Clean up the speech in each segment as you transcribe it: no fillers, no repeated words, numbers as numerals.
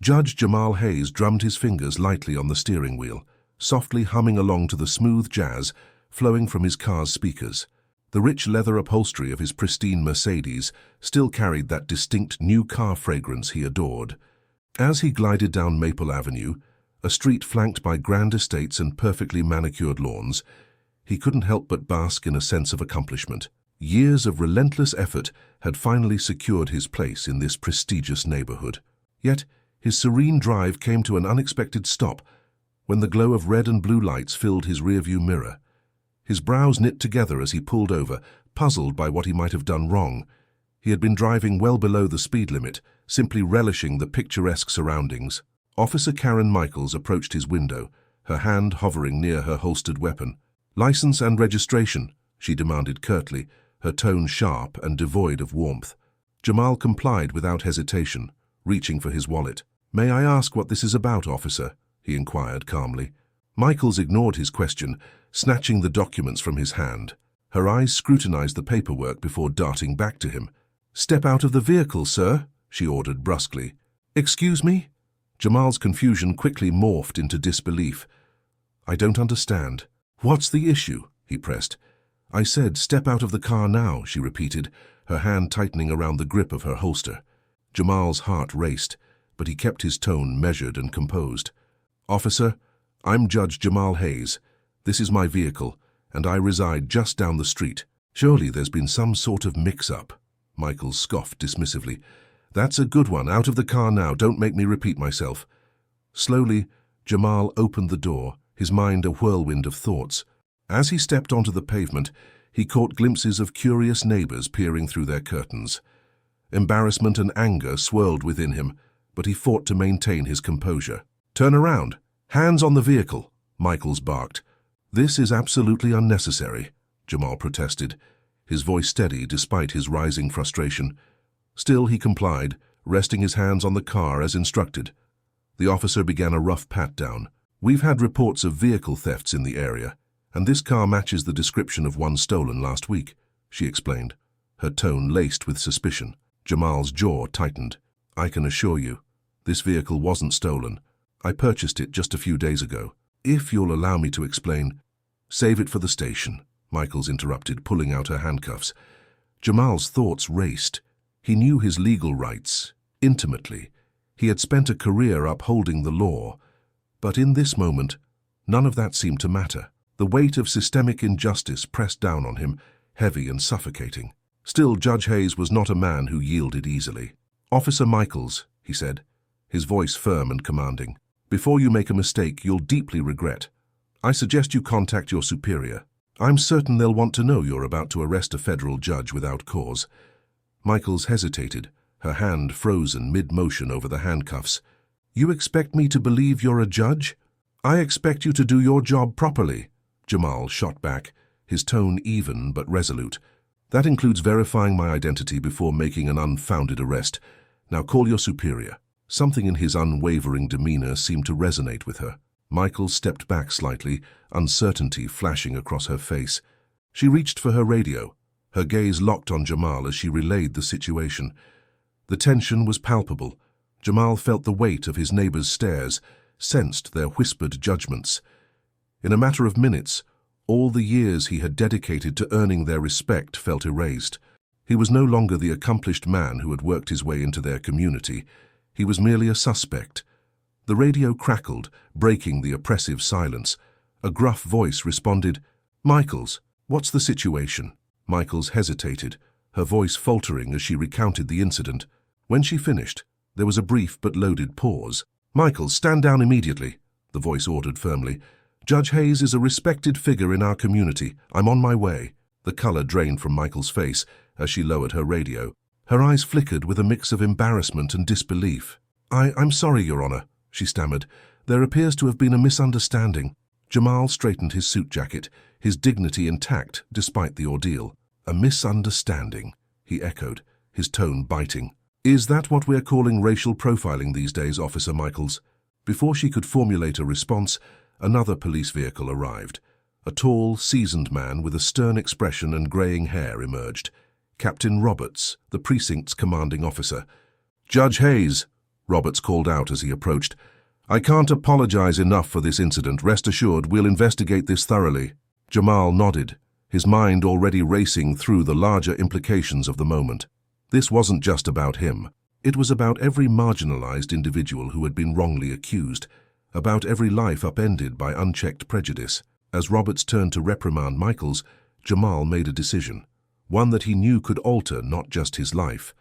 Judge Jamal Hayes drummed his fingers lightly on the steering wheel, softly humming along to the smooth jazz flowing from his car's speakers. The rich leather upholstery of his pristine Mercedes still carried that distinct new car fragrance he adored. As he glided down Maple Avenue, a street flanked by grand estates and perfectly manicured lawns, he couldn't help but bask in a sense of accomplishment. Years of relentless effort had finally secured his place in this prestigious neighborhood. Yet, his serene drive came to an unexpected stop when the glow of red and blue lights filled his rearview mirror. His brows knit together as he pulled over, puzzled by what he might have done wrong. He had been driving well below the speed limit, simply relishing the picturesque surroundings. Officer Karen Michaels approached his window, her hand hovering near her holstered weapon. "License and registration," she demanded curtly, her tone sharp and devoid of warmth. Jamal complied without hesitation, reaching for his wallet. "May I ask what this is about, officer?" he inquired calmly. Michaels ignored his question, snatching the documents from his hand. Her eyes scrutinized the paperwork before darting back to him. "Step out of the vehicle, sir," she ordered brusquely. "Excuse me?" Jamal's confusion quickly morphed into disbelief. "I don't understand." "What's the issue?" he pressed. "I said, step out of the car now," she repeated, her hand tightening around the grip of her holster. Jamal's heart raced, but he kept his tone measured and composed. "Officer, I'm Judge Jamal Hayes. This is my vehicle, and I reside just down the street. Surely there's been some sort of mix-up." Michaels scoffed dismissively. "That's a good one. Out of the car now. Don't make me repeat myself." Slowly, Jamal opened the door, his mind a whirlwind of thoughts. As he stepped onto the pavement, he caught glimpses of curious neighbors peering through their curtains. Embarrassment and anger swirled within him, but he fought to maintain his composure. "Turn around! Hands on the vehicle!" Michaels barked. "This is absolutely unnecessary," Jamal protested, his voice steady despite his rising frustration. Still he complied, resting his hands on the car as instructed. The officer began a rough pat-down. "We've had reports of vehicle thefts in the area, and this car matches the description of one stolen last week," she explained, her tone laced with suspicion. Jamal's jaw tightened. "I can assure you, this vehicle wasn't stolen. I purchased it just a few days ago. If you'll allow me to explain—" "Save it for the station," Michaels interrupted, pulling out her handcuffs. Jamal's thoughts raced. He knew his legal rights intimately. He had spent a career upholding the law. But in this moment, none of that seemed to matter. The weight of systemic injustice pressed down on him, heavy and suffocating. Still, Judge Hayes was not a man who yielded easily. "Officer Michaels," he said, his voice firm and commanding, "before you make a mistake you'll deeply regret. I suggest you contact your superior. I'm certain they'll want to know you're about to arrest a federal judge without cause." Michaels hesitated, her hand frozen mid-motion over the handcuffs. "You expect me to believe you're a judge? I expect you to do your job properly," Jamal shot back, his tone even but resolute. "That includes verifying my identity before making an unfounded arrest. Now call your superior." Something in his unwavering demeanor seemed to resonate with her. Michaels stepped back slightly, uncertainty flashing across her face. She reached for her radio, her gaze locked on Jamal as she relayed the situation. The tension was palpable. Jamal felt the weight of his neighbor's stares, sensed their whispered judgments. In a matter of minutes, all the years he had dedicated to earning their respect felt erased. He was no longer the accomplished man who had worked his way into their community. He was merely a suspect. The radio crackled, breaking the oppressive silence. A gruff voice responded, "Michaels, what's the situation?" Michaels hesitated, her voice faltering as she recounted the incident. When she finished, there was a brief but loaded pause. "Michaels, stand down immediately," the voice ordered firmly. "Judge Hayes is a respected figure in our community. I'm on my way." The color drained from Michaels' face as she lowered her radio. Her eyes flickered with a mix of embarrassment and disbelief. I'm sorry, Your Honor," she stammered. "There appears to have been a misunderstanding." Jamal straightened his suit jacket, his dignity intact despite the ordeal. "A misunderstanding," he echoed, his tone biting. "Is that what we're calling racial profiling these days, Officer Michaels?" Before she could formulate a response, another police vehicle arrived. A tall, seasoned man with a stern expression and graying hair emerged. Captain Roberts, the precinct's commanding officer. "Judge Hayes," Roberts called out as he approached. "I can't apologize enough for this incident. Rest assured, we'll investigate this thoroughly." Jamal nodded, his mind already racing through the larger implications of the moment. This wasn't just about him. It was about every marginalized individual who had been wrongly accused, about every life upended by unchecked prejudice. As Roberts turned to reprimand Michaels, Jamal made a decision, one that he knew could alter not just his life,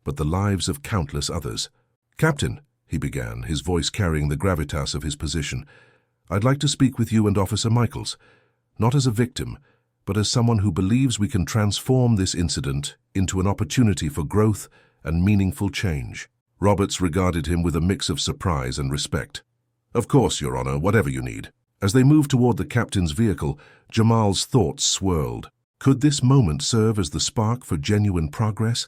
but the lives of countless others. "Captain," he began, his voice carrying the gravitas of his position, "I'd like to speak with you and Officer Michaels, not as a victim, but as someone who believes we can transform this incident into an opportunity for growth and meaningful change." Roberts regarded him with a mix of surprise and respect. "Of course, Your Honor, whatever you need." As they moved toward the captain's vehicle, Jamal's thoughts swirled. Could this moment serve as the spark for genuine progress,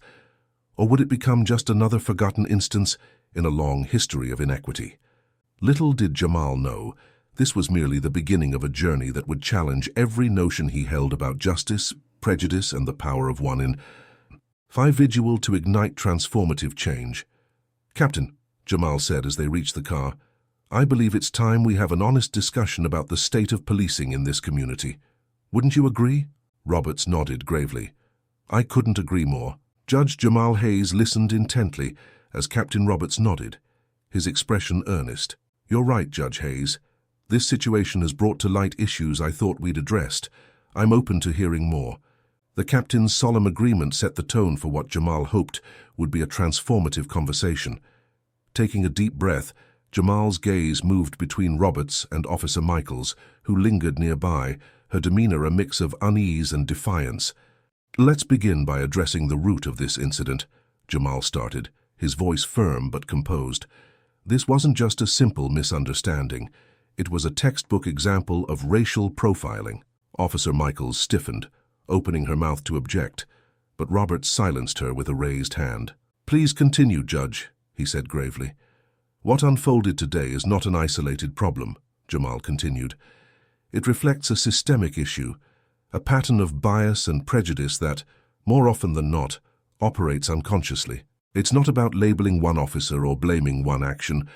or would it become just another forgotten instance in a long history of inequity? Little did Jamal know, this was merely the beginning of a journey that would challenge every notion he held about justice, prejudice, and the power of one in individual to ignite transformative change. "Captain," Jamal said as they reached the car, "I believe it's time we have an honest discussion about the state of policing in this community. Wouldn't you agree?" Roberts nodded gravely. "I couldn't agree more." Judge Jamal Hayes listened intently as Captain Roberts nodded, his expression earnest. "You're right, Judge Hayes. This situation has brought to light issues I thought we'd addressed. I'm open to hearing more." The captain's solemn agreement set the tone for what Jamal hoped would be a transformative conversation. Taking a deep breath, Jamal's gaze moved between Roberts and Officer Michaels, who lingered nearby, her demeanor a mix of unease and defiance. "Let's begin by addressing the root of this incident," Jamal started, his voice firm but composed. "This wasn't just a simple misunderstanding. It was a textbook example of racial profiling." Officer Michaels stiffened, opening her mouth to object, but Roberts silenced her with a raised hand. "Please continue, Judge," he said gravely. "What unfolded today is not an isolated problem," Jamal continued. "It reflects a systemic issue, a pattern of bias and prejudice that, more often than not, operates unconsciously. It's not about labeling one officer or blaming one action,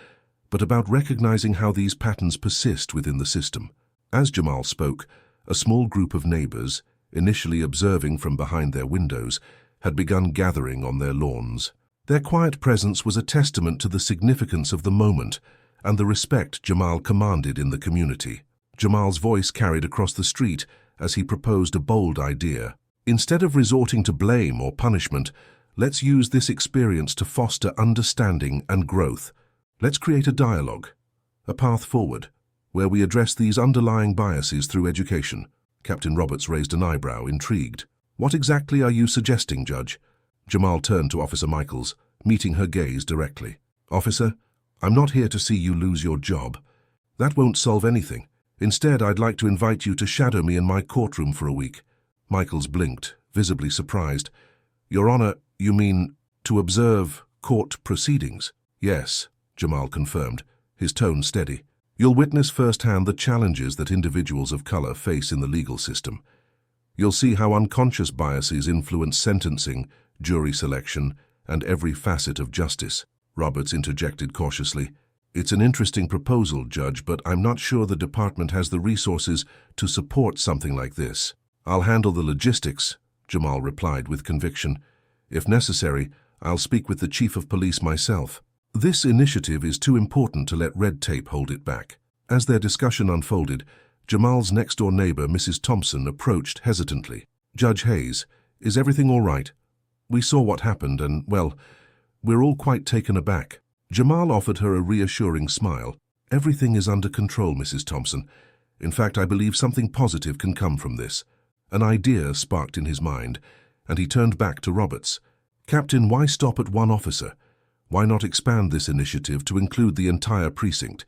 but about recognizing how these patterns persist within the system." As Jamal spoke, a small group of neighbors, initially observing from behind their windows, had begun gathering on their lawns. Their quiet presence was a testament to the significance of the moment and the respect Jamal commanded in the community. Jamal's voice carried across the street as he proposed a bold idea. "Instead of resorting to blame or punishment, let's use this experience to foster understanding and growth. Let's create a dialogue, a path forward, where we address these underlying biases through education." Captain Roberts raised an eyebrow, intrigued. "What exactly are you suggesting, Judge?" Jamal turned to Officer Michaels, meeting her gaze directly. "Officer, I'm not here to see you lose your job. That won't solve anything. Instead, I'd like to invite you to shadow me in my courtroom for a week." Michaels blinked, visibly surprised. "Your Honor, you mean to observe court proceedings?" "Yes," Jamal confirmed, his tone steady. "You'll witness firsthand the challenges that individuals of color face in the legal system. You'll see how unconscious biases influence sentencing, jury selection, and every facet of justice." Roberts interjected cautiously. "It's an interesting proposal, Judge, but I'm not sure the department has the resources to support something like this." "I'll handle the logistics," Jamal replied with conviction. "If necessary, I'll speak with the Chief of Police myself. This initiative is too important to let red tape hold it back." As their discussion unfolded, Jamal's next-door neighbor, Mrs. Thompson, approached hesitantly. "Judge Hayes, is everything all right? We saw what happened and, well, we're all quite taken aback." Jamal offered her a reassuring smile. "Everything is under control, Mrs. Thompson. In fact, I believe something positive can come from this." An idea sparked in his mind, and he turned back to Roberts. "Captain, why stop at one officer? Why not expand this initiative to include the entire precinct?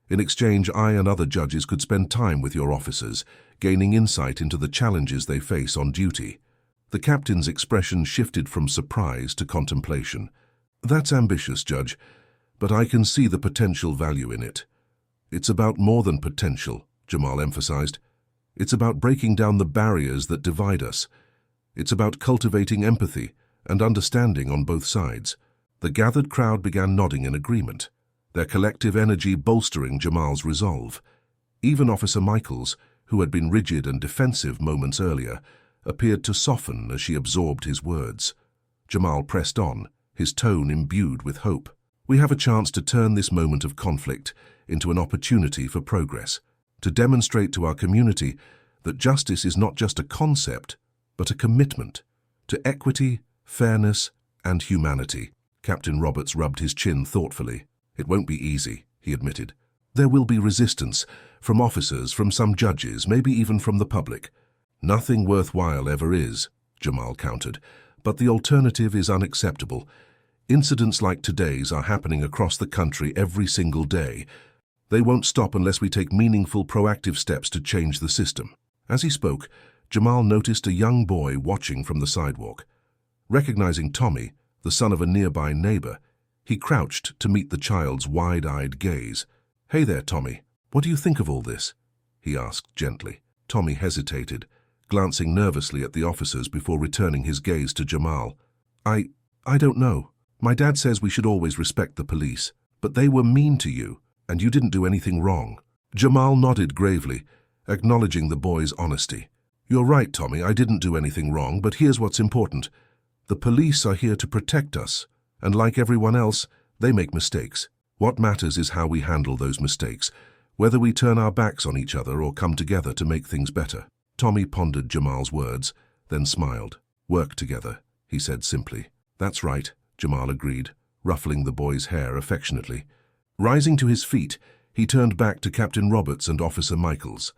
In exchange, I and other judges could spend time with your officers, gaining insight into the challenges they face on duty." The captain's expression shifted from surprise to contemplation. "That's ambitious, Judge, but I can see the potential value in it." "It's about more than potential," Jamal emphasized. "It's about breaking down the barriers that divide us. It's about cultivating empathy and understanding on both sides." The gathered crowd began nodding in agreement, their collective energy bolstering Jamal's resolve. Even Officer Michaels, who had been rigid and defensive moments earlier, appeared to soften as she absorbed his words. Jamal pressed on, his tone imbued with hope. We have a chance to turn this moment of conflict into an opportunity for progress, to demonstrate to our community that justice is not just a concept, but a commitment to equity, fairness, and humanity. Captain Roberts rubbed his chin thoughtfully. It won't be easy, he admitted. There will be resistance, from officers, from some judges, maybe even from the public. Nothing worthwhile ever is, Jamal countered, but the alternative is unacceptable. Incidents like today's are happening across the country every single day. They won't stop unless we take meaningful, proactive steps to change the system. As he spoke, Jamal noticed a young boy watching from the sidewalk. Recognizing Tommy, the son of a nearby neighbor, he crouched to meet the child's wide-eyed gaze. "Hey there, Tommy. What do you think of all this?" he asked gently. Tommy hesitated, glancing nervously at the officers before returning his gaze to Jamal. I don't know. My dad says we should always respect the police, but they were mean to you, and you didn't do anything wrong." Jamal nodded gravely, acknowledging the boy's honesty. "You're right, Tommy, I didn't do anything wrong, but here's what's important. The police are here to protect us, and like everyone else, they make mistakes. What matters is how we handle those mistakes, whether we turn our backs on each other or come together to make things better." Tommy pondered Jamal's words, then smiled. "Work together," he said simply. "That's right," Jamal agreed, ruffling the boy's hair affectionately. Rising to his feet, he turned back to Captain Roberts and Officer Michaels.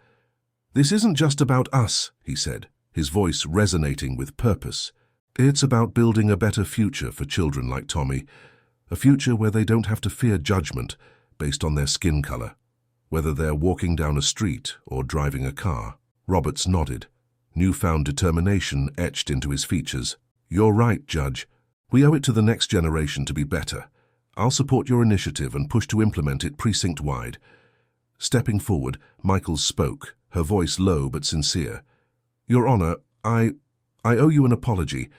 "This isn't just about us," he said, his voice resonating with purpose. "It's about building a better future for children like Tommy, a future where they don't have to fear judgment based on their skin color, whether they're walking down a street or driving a car." Roberts nodded, newfound determination etched into his features. "You're right, Judge. We owe it to the next generation to be better. I'll support your initiative and push to implement it precinct-wide." Stepping forward, Michaels spoke, her voice low but sincere. "Your Honor, I owe you an apology.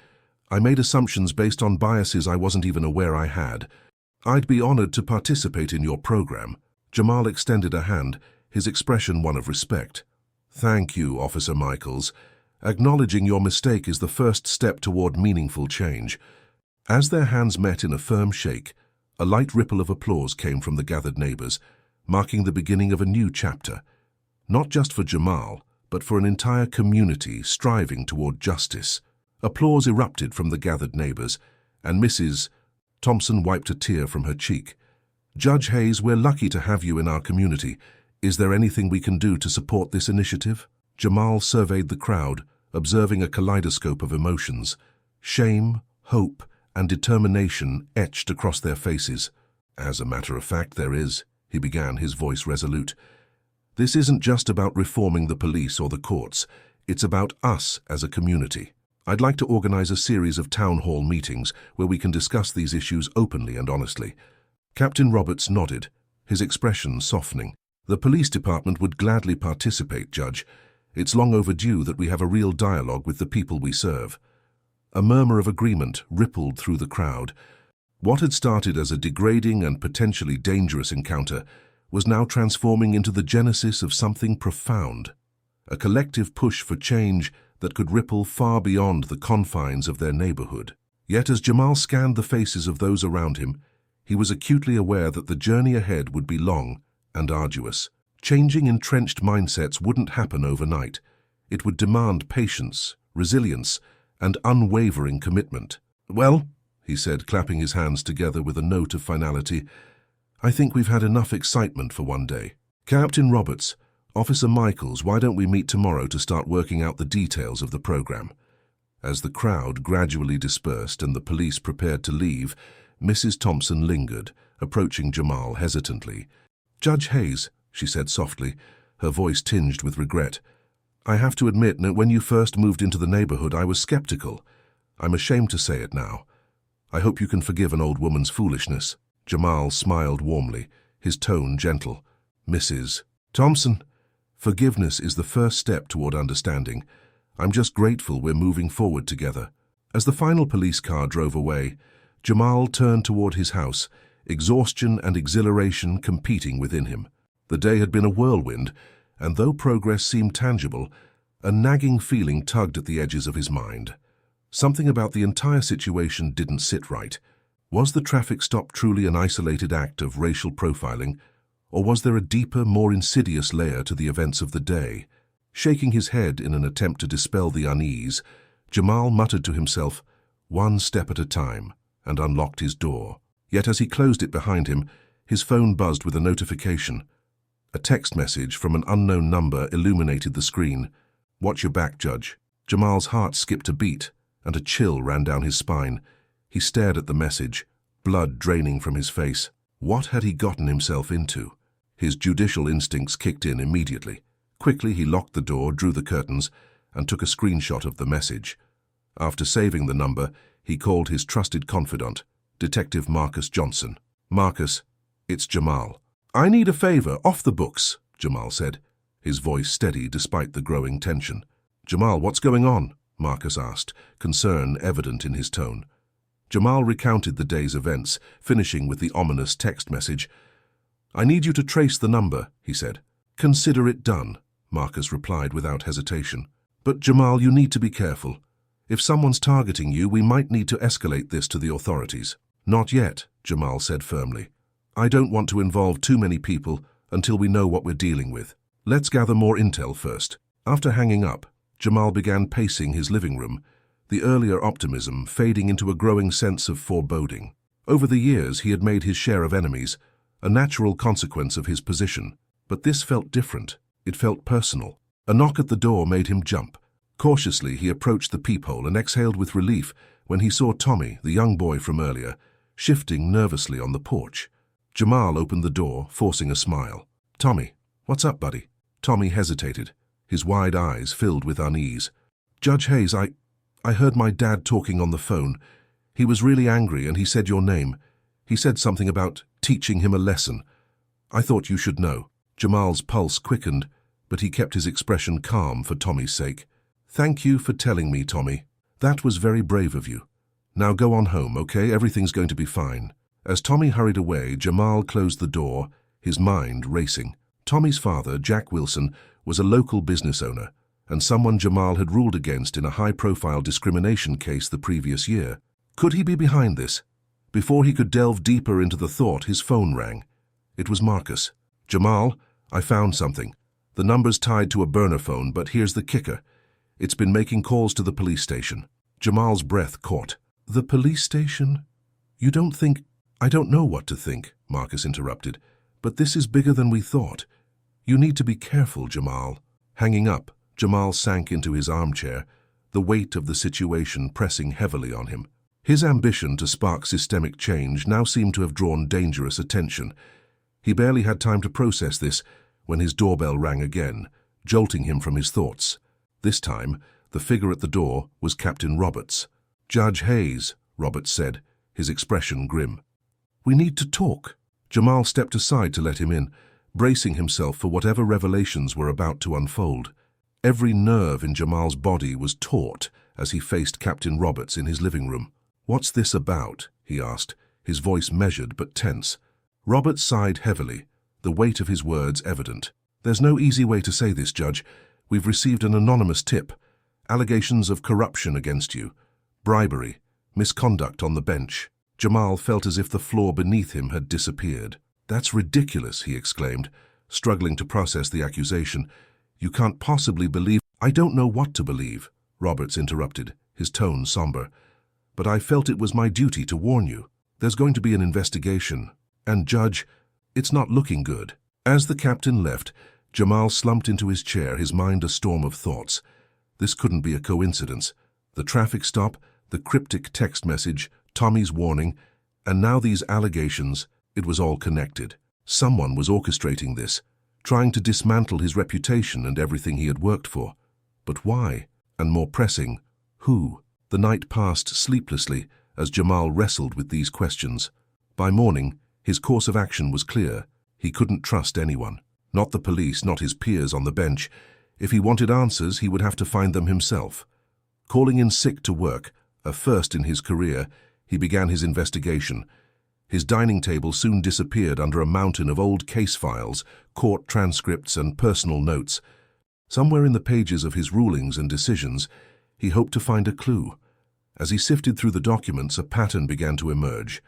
I made assumptions based on biases I wasn't even aware I had. I'd be honored to participate in your program." Jamal extended a hand, his expression one of respect. "Thank you, Officer Michaels. Acknowledging your mistake is the first step toward meaningful change." As their hands met in a firm shake, a light ripple of applause came from the gathered neighbors, marking the beginning of a new chapter. Not just for Jamal, but for an entire community striving toward justice. Applause erupted from the gathered neighbors, and Mrs. Thompson wiped a tear from her cheek. "Judge Hayes, we're lucky to have you in our community. Is there anything we can do to support this initiative?" Jamal surveyed the crowd, observing a kaleidoscope of emotions. Shame, hope, and determination etched across their faces. "As a matter of fact, there is," he began, his voice resolute. "This isn't just about reforming the police or the courts. It's about us as a community. I'd like to organize a series of town hall meetings where we can discuss these issues openly and honestly." Captain Roberts nodded, his expression softening. "The police department would gladly participate, Judge. It's long overdue that we have a real dialogue with the people we serve." A murmur of agreement rippled through the crowd. What had started as a degrading and potentially dangerous encounter was now transforming into the genesis of something profound, a collective push for change that could ripple far beyond the confines of their neighborhood. Yet as Jamal scanned the faces of those around him, he was acutely aware that the journey ahead would be long and arduous. Changing entrenched mindsets wouldn't happen overnight. It would demand patience, resilience, and unwavering commitment. "Well," he said, clapping his hands together with a note of finality, "I think we've had enough excitement for one day. Captain Roberts, Officer Michaels, why don't we meet tomorrow to start working out the details of the program?" As the crowd gradually dispersed and the police prepared to leave, Mrs. Thompson lingered, approaching Jamal hesitantly. "Judge Hayes," she said softly, her voice tinged with regret, "I have to admit that when you first moved into the neighborhood, I was skeptical. I'm ashamed to say it now. I hope you can forgive an old woman's foolishness." Jamal smiled warmly, his tone gentle. "Mrs. Thompson, forgiveness is the first step toward understanding. I'm just grateful we're moving forward together." As the final police car drove away, Jamal turned toward his house, exhaustion and exhilaration competing within him. The day had been a whirlwind, and though progress seemed tangible, a nagging feeling tugged at the edges of his mind. Something about the entire situation didn't sit right. Was the traffic stop truly an isolated act of racial profiling, or was there a deeper, more insidious layer to the events of the day? Shaking his head in an attempt to dispel the unease, Jamal muttered to himself, "One step at a time," and unlocked his door. Yet as he closed it behind him, his phone buzzed with a notification. A text message from an unknown number illuminated the screen. "Watch your back, Judge." Jamal's heart skipped a beat, and a chill ran down his spine. He stared at the message, blood draining from his face. What had he gotten himself into? His judicial instincts kicked in immediately. Quickly he locked the door, drew the curtains, and took a screenshot of the message. After saving the number, he called his trusted confidant, Detective Marcus Johnson. "Marcus, it's Jamal." "I need a favor, off the books," Jamal said, his voice steady despite the growing tension. "Jamal, what's going on?" Marcus asked, concern evident in his tone. Jamal recounted the day's events, finishing with the ominous text message. "I need you to trace the number," he said. "Consider it done," Marcus replied without hesitation. "But Jamal, you need to be careful. If someone's targeting you, we might need to escalate this to the authorities." "Not yet," Jamal said firmly. "I don't want to involve too many people until we know what we're dealing with. Let's gather more intel first." After hanging up, Jamal began pacing his living room, the earlier optimism fading into a growing sense of foreboding. Over the years, he had made his share of enemies, a natural consequence of his position. But this felt different. It felt personal. A knock at the door made him jump. Cautiously, he approached the peephole and exhaled with relief when he saw Tommy, the young boy from earlier, shifting nervously on the porch. Jamal opened the door, forcing a smile. "Tommy, what's up, buddy?" Tommy hesitated, his wide eyes filled with unease. "Judge Hayes, I heard my dad talking on the phone. He was really angry and he said your name. He said something about teaching him a lesson. I thought you should know." Jamal's pulse quickened, but he kept his expression calm for Tommy's sake. "Thank you for telling me, Tommy. That was very brave of you. Now go on home, okay? Everything's going to be fine." As Tommy hurried away, Jamal closed the door, his mind racing. Tommy's father, Jack Wilson, was a local business owner, and someone Jamal had ruled against in a high-profile discrimination case the previous year. Could he be behind this? Before he could delve deeper into the thought, his phone rang. It was Marcus. "Jamal, I found something. The number's tied to a burner phone, but here's the kicker. It's been making calls to the police station." Jamal's breath caught. "The police station? You don't think—" "I don't know what to think," Marcus interrupted. "But this is bigger than we thought. You need to be careful, Jamal." Hanging up, Jamal sank into his armchair, the weight of the situation pressing heavily on him. His ambition to spark systemic change now seemed to have drawn dangerous attention. He barely had time to process this when his doorbell rang again, jolting him from his thoughts. This time, the figure at the door was Captain Roberts. "Judge Hayes," Roberts said, his expression grim. "We need to talk." Jamal stepped aside to let him in, bracing himself for whatever revelations were about to unfold. Every nerve in Jamal's body was taut as he faced Captain Roberts in his living room. "What's this about?" he asked, his voice measured but tense. Roberts sighed heavily, the weight of his words evident. "There's no easy way to say this, Judge. We've received an anonymous tip. Allegations of corruption against you. Bribery. Misconduct on the bench." Jamal felt as if the floor beneath him had disappeared. "That's ridiculous," he exclaimed, struggling to process the accusation. "You can't possibly believe—" "I don't know what to believe," Roberts interrupted, his tone somber. "But I felt it was my duty to warn you. There's going to be an investigation. And, Judge, it's not looking good." As the captain left, Jamal slumped into his chair, his mind a storm of thoughts. This couldn't be a coincidence. The traffic stop, the cryptic text message, Tommy's warning, and now these allegations, it was all connected. Someone was orchestrating this, trying to dismantle his reputation and everything he had worked for. But why? And more pressing, who? The night passed sleeplessly as Jamal wrestled with these questions. By morning, his course of action was clear. He couldn't trust anyone. Not the police, not his peers on the bench. If he wanted answers, he would have to find them himself. Calling in sick to work, a first in his career, He began his investigation. His dining table soon disappeared under a mountain of old case files, court transcripts, and personal notes. Somewhere in the pages of his rulings and decisions, he hoped to find a clue. As he sifted through the documents, a pattern began to emerge.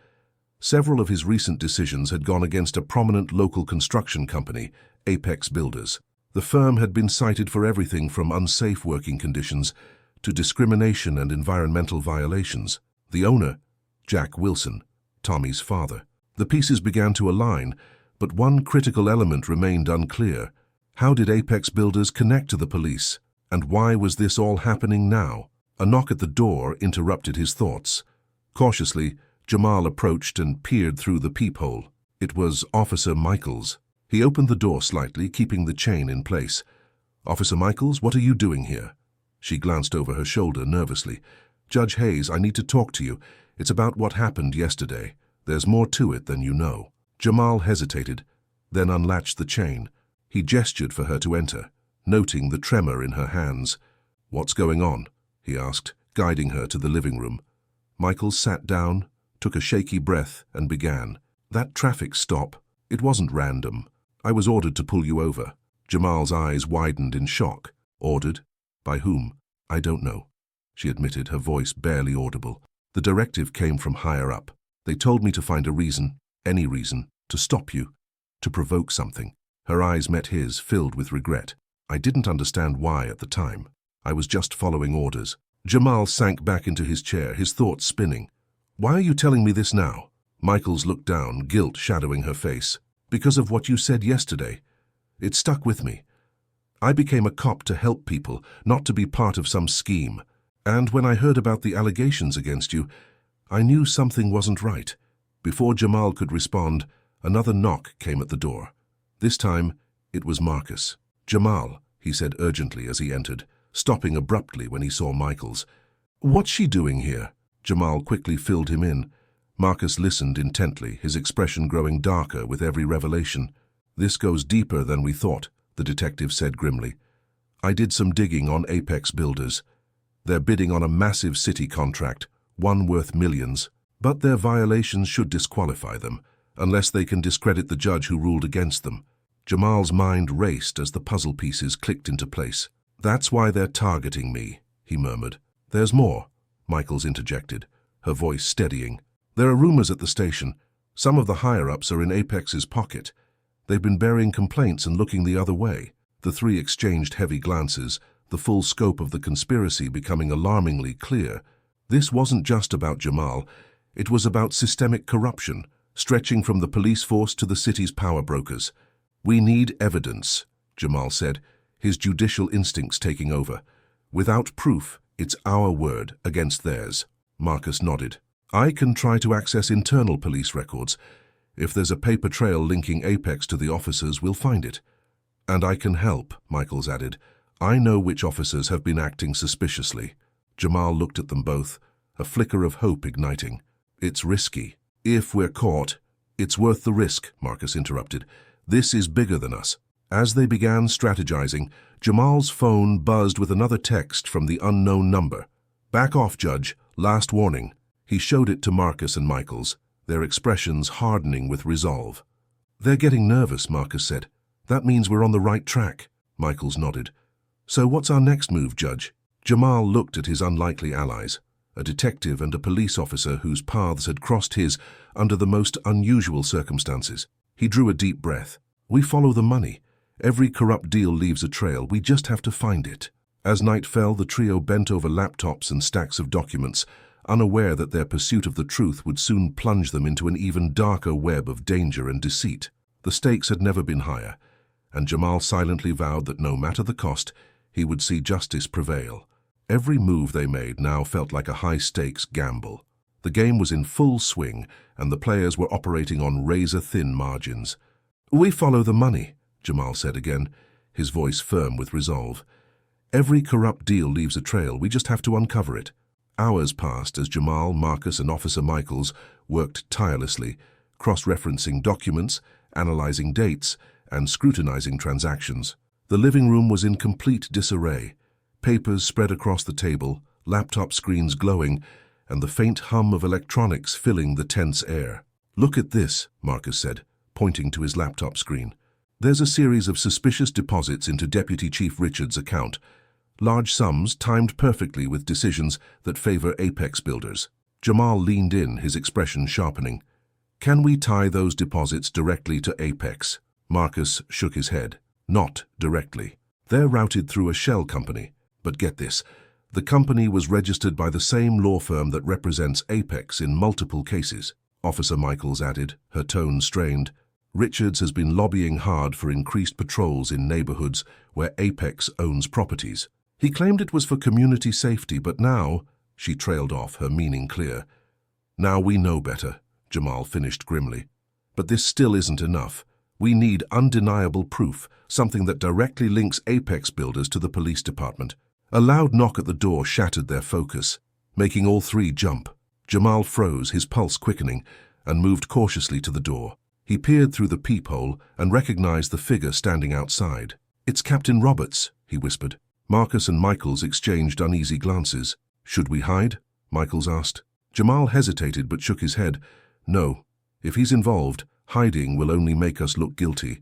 Several of his recent decisions had gone against a prominent local construction company, Apex Builders. The firm had been cited for everything from unsafe working conditions to discrimination and environmental violations. The owner, Jack Wilson, Tommy's father. The pieces began to align, but one critical element remained unclear. How did Apex Builders connect to the police? And why was this all happening now? A knock at the door interrupted his thoughts. Cautiously, Jamal approached and peered through the peephole. It was Officer Michaels. He opened the door slightly, keeping the chain in place. "Officer Michaels, what are you doing here?" She glanced over her shoulder nervously. "Judge Hayes, I need to talk to you. It's about what happened yesterday. There's more to it than you know." Jamal hesitated, then unlatched the chain. He gestured for her to enter, noting the tremor in her hands. "What's going on?" he asked, guiding her to the living room. Michaels sat down, took a shaky breath, and began. "That traffic stop, it wasn't random. I was ordered to pull you over." Jamal's eyes widened in shock. "Ordered? By whom?" "I don't know," she admitted, her voice barely audible. "The directive came from higher up. They told me to find a reason, any reason, to stop you, to provoke something." Her eyes met his, filled with regret. "I didn't understand why at the time. I was just following orders." Jamal sank back into his chair, his thoughts spinning. "Why are you telling me this now?" Michaels looked down, guilt shadowing her face. "Because of what you said yesterday. It stuck with me. I became a cop to help people, not to be part of some scheme. And when I heard about the allegations against you, I knew something wasn't right." Before Jamal could respond, another knock came at the door. This time, it was Marcus. "Jamal," he said urgently as he entered, stopping abruptly when he saw Michaels. "What's she doing here?" Jamal quickly filled him in. Marcus listened intently, his expression growing darker with every revelation. "This goes deeper than we thought," the detective said grimly. "I did some digging on Apex Builders. They're bidding on a massive city contract, one worth millions, but their violations should disqualify them, unless they can discredit the judge who ruled against them." Jamal's mind raced as the puzzle pieces clicked into place. "That's why they're targeting me," he murmured. "There's more," Michaels interjected, her voice steadying. "There are rumors at the station. Some of the higher-ups are in Apex's pocket. They've been burying complaints and looking the other way." The three exchanged heavy glances, the full scope of the conspiracy becoming alarmingly clear. This wasn't just about Jamal. It was about systemic corruption, stretching from the police force to the city's power brokers. "We need evidence," Jamal said, his judicial instincts taking over. "Without proof, it's our word against theirs." Marcus nodded. "I can try to access internal police records. If there's a paper trail linking Apex to the officers, we'll find it." "And I can help," Michaels added. "I know which officers have been acting suspiciously." Jamal looked at them both, a flicker of hope igniting. "It's risky. If we're caught, it's worth the risk," Marcus interrupted. "This is bigger than us." As they began strategizing, Jamal's phone buzzed with another text from the unknown number. "Back off, Judge. Last warning." He showed it to Marcus and Michaels, their expressions hardening with resolve. "They're getting nervous," Marcus said. "That means we're on the right track." Michaels nodded. "So what's our next move, Judge?" Jamal looked at his unlikely allies, a detective and a police officer whose paths had crossed his under the most unusual circumstances. He drew a deep breath. "We follow the money. Every corrupt deal leaves a trail. We just have to find it." As night fell, the trio bent over laptops and stacks of documents, unaware that their pursuit of the truth would soon plunge them into an even darker web of danger and deceit. The stakes had never been higher, and Jamal silently vowed that no matter the cost, he would see justice prevail. Every move they made now felt like a high-stakes gamble. The game was in full swing, and the players were operating on razor-thin margins. "We follow the money," Jamal said again, his voice firm with resolve. "Every corrupt deal leaves a trail. We just have to uncover it." Hours passed as Jamal, Marcus, and Officer Michaels worked tirelessly, cross-referencing documents, analyzing dates, and scrutinizing transactions. The living room was in complete disarray. Papers spread across the table, laptop screens glowing, and the faint hum of electronics filling the tense air. "Look at this," Marcus said, pointing to his laptop screen. "There's a series of suspicious deposits into Deputy Chief Richards' account, large sums timed perfectly with decisions that favor Apex builders." Jamal leaned in, his expression sharpening. "Can we tie those deposits directly to Apex?" Marcus shook his head. "Not directly. They're routed through a shell company. But get this, the company was registered by the same law firm that represents Apex in multiple cases." Officer Michaels added, her tone strained. "Richards has been lobbying hard for increased patrols in neighborhoods where Apex owns properties. He claimed it was for community safety, but now—" She trailed off, her meaning clear. "Now we know better," Jamal finished grimly. "But this still isn't enough. We need undeniable proof, something that directly links Apex builders to the police department." A loud knock at the door shattered their focus, making all three jump. Jamal froze, his pulse quickening, and moved cautiously to the door. He peered through the peephole and recognized the figure standing outside. "It's Captain Roberts," he whispered. Marcus and Michaels exchanged uneasy glances. "Should we hide?" Michaels asked. Jamal hesitated but shook his head. "No. If he's involved, hiding will only make us look guilty.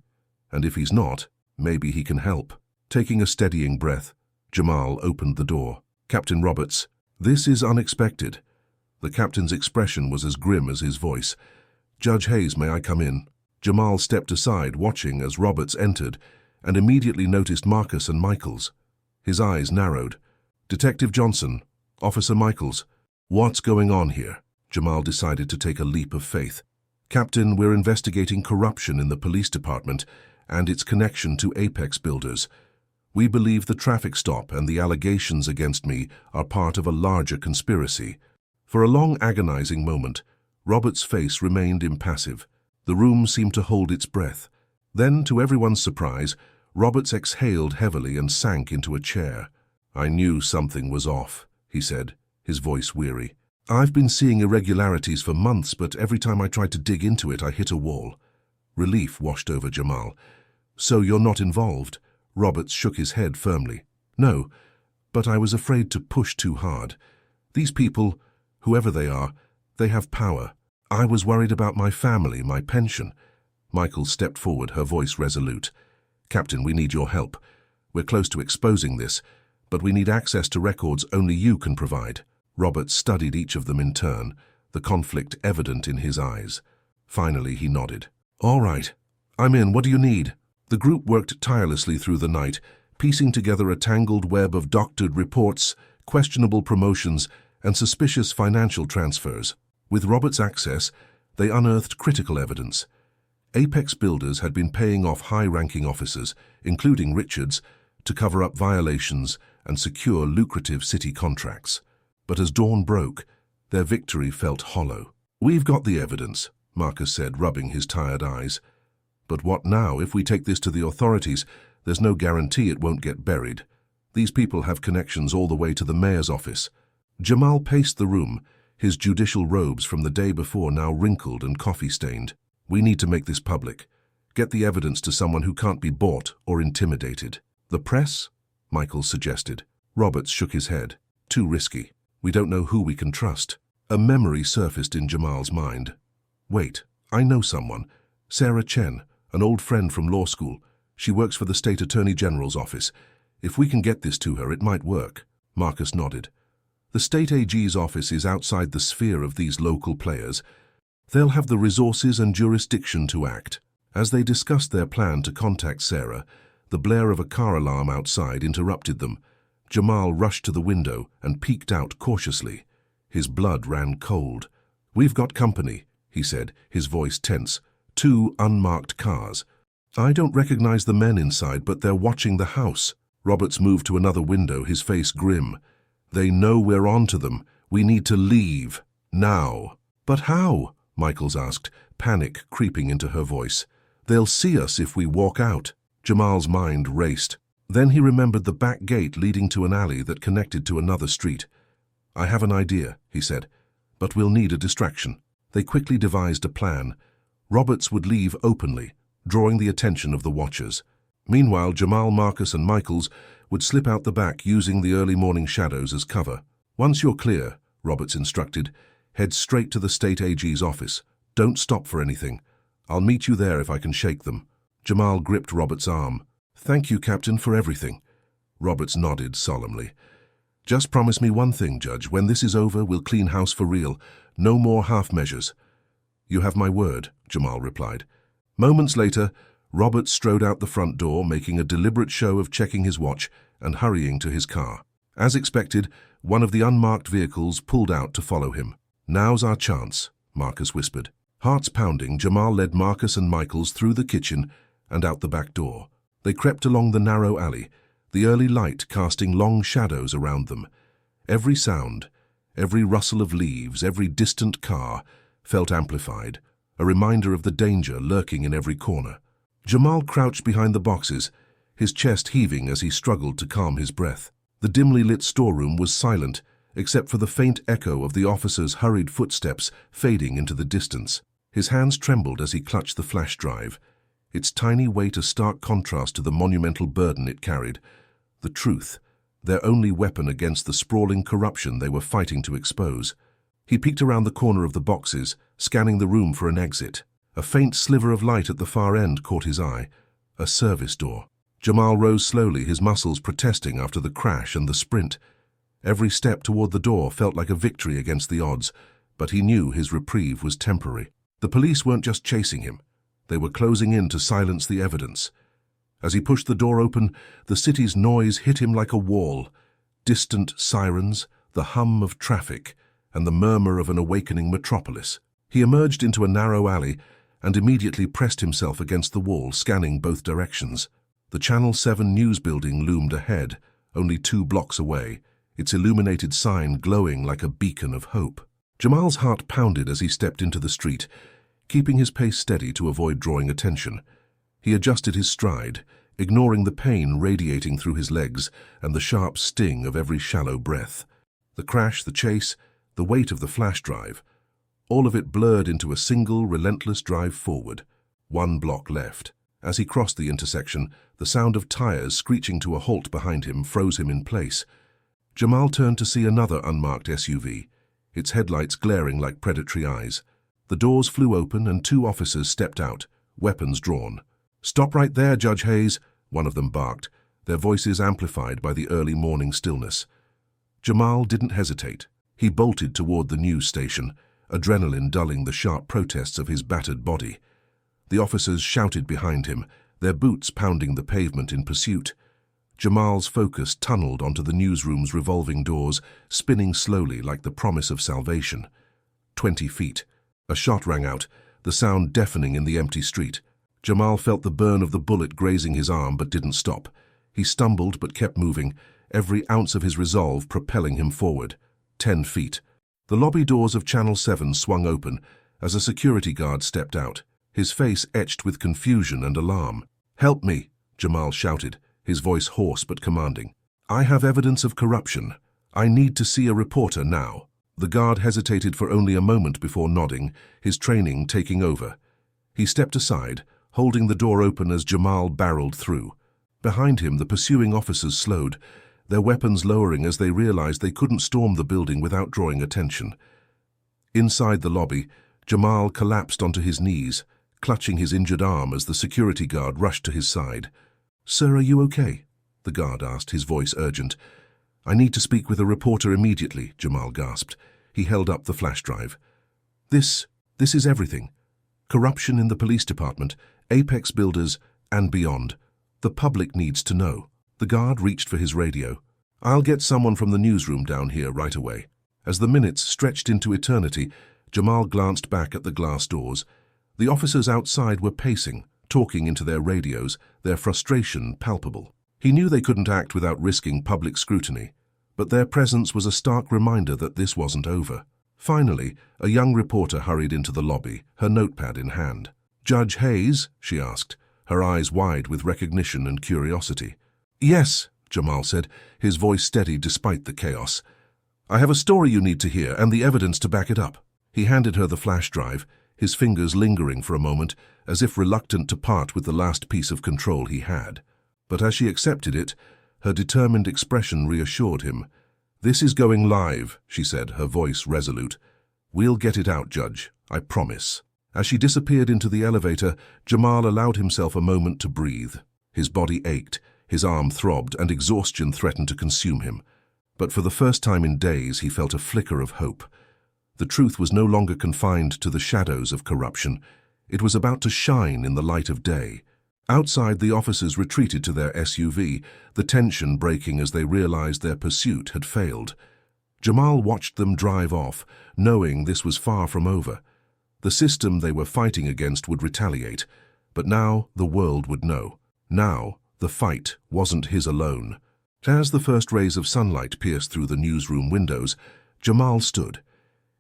And if he's not, maybe he can help." Taking a steadying breath, Jamal opened the door. "Captain Roberts, this is unexpected." The captain's expression was as grim as his voice. "Judge Hayes, may I come in?" Jamal stepped aside, watching as Roberts entered, and immediately noticed Marcus and Michaels. His eyes narrowed. "Detective Johnson, Officer Michaels, what's going on here?" Jamal decided to take a leap of faith. "Captain, we're investigating corruption in the police department and its connection to Apex builders. We believe the traffic stop and the allegations against me are part of a larger conspiracy." For a long, agonizing moment, Robert's face remained impassive. The room seemed to hold its breath. Then, to everyone's surprise, Roberts exhaled heavily and sank into a chair. "I knew something was off," he said, his voice weary. "I've been seeing irregularities for months, but every time I tried to dig into it, I hit a wall." Relief washed over Jamal. "So you're not involved?" Roberts shook his head firmly. "No, but I was afraid to push too hard. These people, whoever they are, they have power. I was worried about my family, my pension." Michael stepped forward, her voice resolute. "Captain, we need your help. We're close to exposing this, but we need access to records only you can provide." Roberts studied each of them in turn, the conflict evident in his eyes. Finally, he nodded. "All right. I'm in. What do you need?" The group worked tirelessly through the night, piecing together a tangled web of doctored reports, questionable promotions, and suspicious financial transfers. With Roberts' access, they unearthed critical evidence. Apex builders had been paying off high-ranking officers, including Richards, to cover up violations and secure lucrative city contracts. But as dawn broke, their victory felt hollow. "We've got the evidence," Marcus said, rubbing his tired eyes. "But what now? If we take this to the authorities, there's no guarantee it won't get buried. These people have connections all the way to the mayor's office." Jamal paced the room, his judicial robes from the day before now wrinkled and coffee-stained. "We need to make this public. Get the evidence to someone who can't be bought or intimidated." "The press?" Michaels suggested. Roberts shook his head. "Too risky. We don't know who we can trust." A memory surfaced in Jamal's mind. "Wait, I know someone. Sarah Chen, an old friend from law school. She works for the State Attorney General's office. If we can get this to her, it might work." Marcus nodded. "The State AG's office is outside the sphere of these local players. They'll have the resources and jurisdiction to act." As they discussed their plan to contact Sarah, the blare of a car alarm outside interrupted them. Jamal rushed to the window and peeked out cautiously. His blood ran cold. "We've got company," he said, his voice tense. "2 unmarked cars. I don't recognize the men inside, but they're watching the house." Roberts moved to another window, his face grim. "They know we're on to them. We need to leave. Now." "But how?" Michaels asked, panic creeping into her voice. "They'll see us if we walk out." Jamal's mind raced. Then he remembered the back gate leading to an alley that connected to another street. "I have an idea," he said, "but we'll need a distraction." They quickly devised a plan. Roberts would leave openly, drawing the attention of the watchers. Meanwhile, Jamal, Marcus, and Michaels would slip out the back using the early morning shadows as cover. "Once you're clear," Roberts instructed. "Head straight to the state AG's office. Don't stop for anything. I'll meet you there if I can shake them." Jamal gripped Roberts' arm. "Thank you, Captain, for everything." Roberts nodded solemnly. "Just promise me one thing, Judge. When this is over, we'll clean house for real. No more half measures." "You have my word," Jamal replied. Moments later, Roberts strode out the front door, making a deliberate show of checking his watch and hurrying to his car. As expected, one of the unmarked vehicles pulled out to follow him. "Now's our chance," Marcus whispered. Hearts pounding, Jamal led Marcus and Michaels through the kitchen and out the back door. They crept along the narrow alley, the early light casting long shadows around them. Every sound, every rustle of leaves, every distant car felt amplified, a reminder of the danger lurking in every corner. Jamal crouched behind the boxes, his chest heaving as he struggled to calm his breath. The dimly lit storeroom was silent, except for the faint echo of the officer's hurried footsteps fading into the distance. His hands trembled as he clutched the flash drive, its tiny weight a stark contrast to the monumental burden it carried. The truth, their only weapon against the sprawling corruption they were fighting to expose. He peeked around the corner of the boxes, scanning the room for an exit. A faint sliver of light at the far end caught his eye. A service door. Jamal rose slowly, his muscles protesting after the crash and the sprint. Every step toward the door felt like a victory against the odds, but he knew his reprieve was temporary. The police weren't just chasing him. They were closing in to silence the evidence. As he pushed the door open, the city's noise hit him like a wall. Distant sirens, the hum of traffic, and the murmur of an awakening metropolis. He emerged into a narrow alley and immediately pressed himself against the wall, scanning both directions. The Channel 7 news building loomed ahead, only 2 blocks away, its illuminated sign glowing like a beacon of hope. Jamal's heart pounded as he stepped into the street, keeping his pace steady to avoid drawing attention. He adjusted his stride, ignoring the pain radiating through his legs and the sharp sting of every shallow breath. The crash, the chase, the weight of the flash drive, all of it blurred into a single, relentless drive forward. 1 block left. As he crossed the intersection, the sound of tires screeching to a halt behind him froze him in place. Jamal turned to see another unmarked SUV, its headlights glaring like predatory eyes. The doors flew open and 2 officers stepped out, weapons drawn. "Stop right there, Judge Hayes," one of them barked, their voices amplified by the early morning stillness. Jamal didn't hesitate. He bolted toward the news station, adrenaline dulling the sharp protests of his battered body. The officers shouted behind him, their boots pounding the pavement in pursuit. Jamal's focus tunneled onto the newsroom's revolving doors, spinning slowly like the promise of salvation. 20 feet. A shot rang out, the sound deafening in the empty street. Jamal felt the burn of the bullet grazing his arm but didn't stop. He stumbled but kept moving, every ounce of his resolve propelling him forward. 10 feet. The lobby doors of Channel 7 swung open as a security guard stepped out, his face etched with confusion and alarm. "Help me," Jamal shouted, his voice hoarse but commanding. "I have evidence of corruption. I need to see a reporter now." The guard hesitated for only a moment before nodding, his training taking over. He stepped aside, holding the door open as Jamal barreled through. Behind him, the pursuing officers slowed, their weapons lowering as they realized they couldn't storm the building without drawing attention. Inside the lobby, Jamal collapsed onto his knees, clutching his injured arm as the security guard rushed to his side. "Sir, are you okay?" the guard asked, his voice urgent. "I need to speak with a reporter immediately," Jamal gasped. He held up the flash drive. This is everything. Corruption in the police department, Apex builders, and beyond. The public needs to know." The guard reached for his radio. "I'll get someone from the newsroom down here right away." As the minutes stretched into eternity, Jamal glanced back at the glass doors. The officers outside were pacing, talking into their radios, their frustration palpable. He knew they couldn't act without risking public scrutiny, but their presence was a stark reminder that this wasn't over. Finally, a young reporter hurried into the lobby, her notepad in hand. "Judge Hayes?" she asked, her eyes wide with recognition and curiosity. "Yes," Jamal said, his voice steady despite the chaos. "I have a story you need to hear and the evidence to back it up." He handed her the flash drive, his fingers lingering for a moment, as if reluctant to part with the last piece of control he had. But as she accepted it, her determined expression reassured him. "This is going live," she said, her voice resolute. "We'll get it out, Judge, I promise." As she disappeared into the elevator, Jamal allowed himself a moment to breathe. His body ached, his arm throbbed, and exhaustion threatened to consume him. But for the first time in days, he felt a flicker of hope. The truth was no longer confined to the shadows of corruption. It was about to shine in the light of day. Outside, the officers retreated to their SUV, the tension breaking as they realized their pursuit had failed. Jamal watched them drive off, knowing this was far from over. The system they were fighting against would retaliate, but now the world would know. Now, the fight wasn't his alone. As the first rays of sunlight pierced through the newsroom windows, Jamal stood,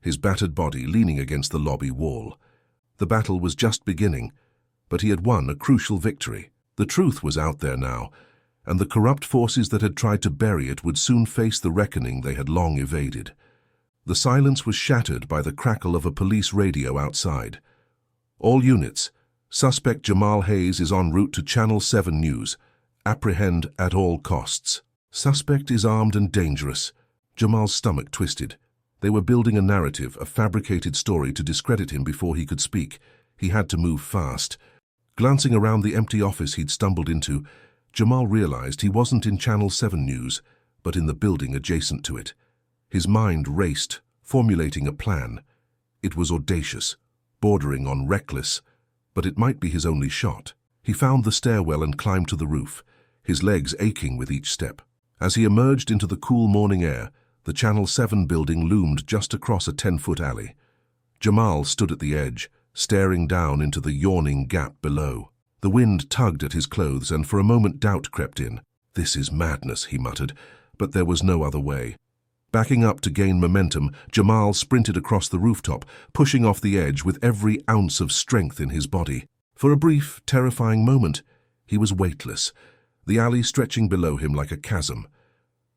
his battered body leaning against the lobby wall. The battle was just beginning, but he had won a crucial victory. The truth was out there now, and the corrupt forces that had tried to bury it would soon face the reckoning they had long evaded. The silence was shattered by the crackle of a police radio outside. "All units, suspect Jamal Hayes is en route to Channel 7 News. Apprehend at all costs." Suspect is armed and dangerous. Jamal's stomach twisted. They were building a narrative, a fabricated story to discredit him before he could speak. He had to move fast. Glancing around the empty office he'd stumbled into, Jamal realized he wasn't in Channel 7 News, but in the building adjacent to it. His mind raced, formulating a plan. It was audacious, bordering on reckless, but it might be his only shot. He found the stairwell and climbed to the roof, his legs aching with each step. As he emerged into the cool morning air, the Channel 7 building loomed just across a 10-foot alley. Jamal stood at the edge, staring down into the yawning gap below. The wind tugged at his clothes, and for a moment doubt crept in. "This is madness," he muttered, but there was no other way. Backing up to gain momentum, Jamal sprinted across the rooftop, pushing off the edge with every ounce of strength in his body. For a brief, terrifying moment, he was weightless, the alley stretching below him like a chasm.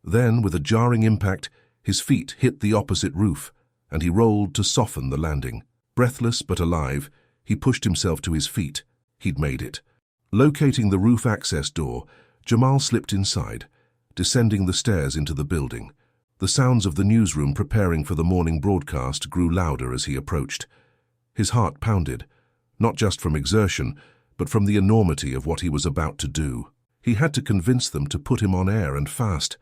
Then, with a jarring impact, his feet hit the opposite roof, and he rolled to soften the landing. Breathless but alive, he pushed himself to his feet. He'd made it. Locating the roof access door, Jamal slipped inside, descending the stairs into the building. The sounds of the newsroom preparing for the morning broadcast grew louder as he approached. His heart pounded, not just from exertion, but from the enormity of what he was about to do. He had to convince them to put him on air and fast.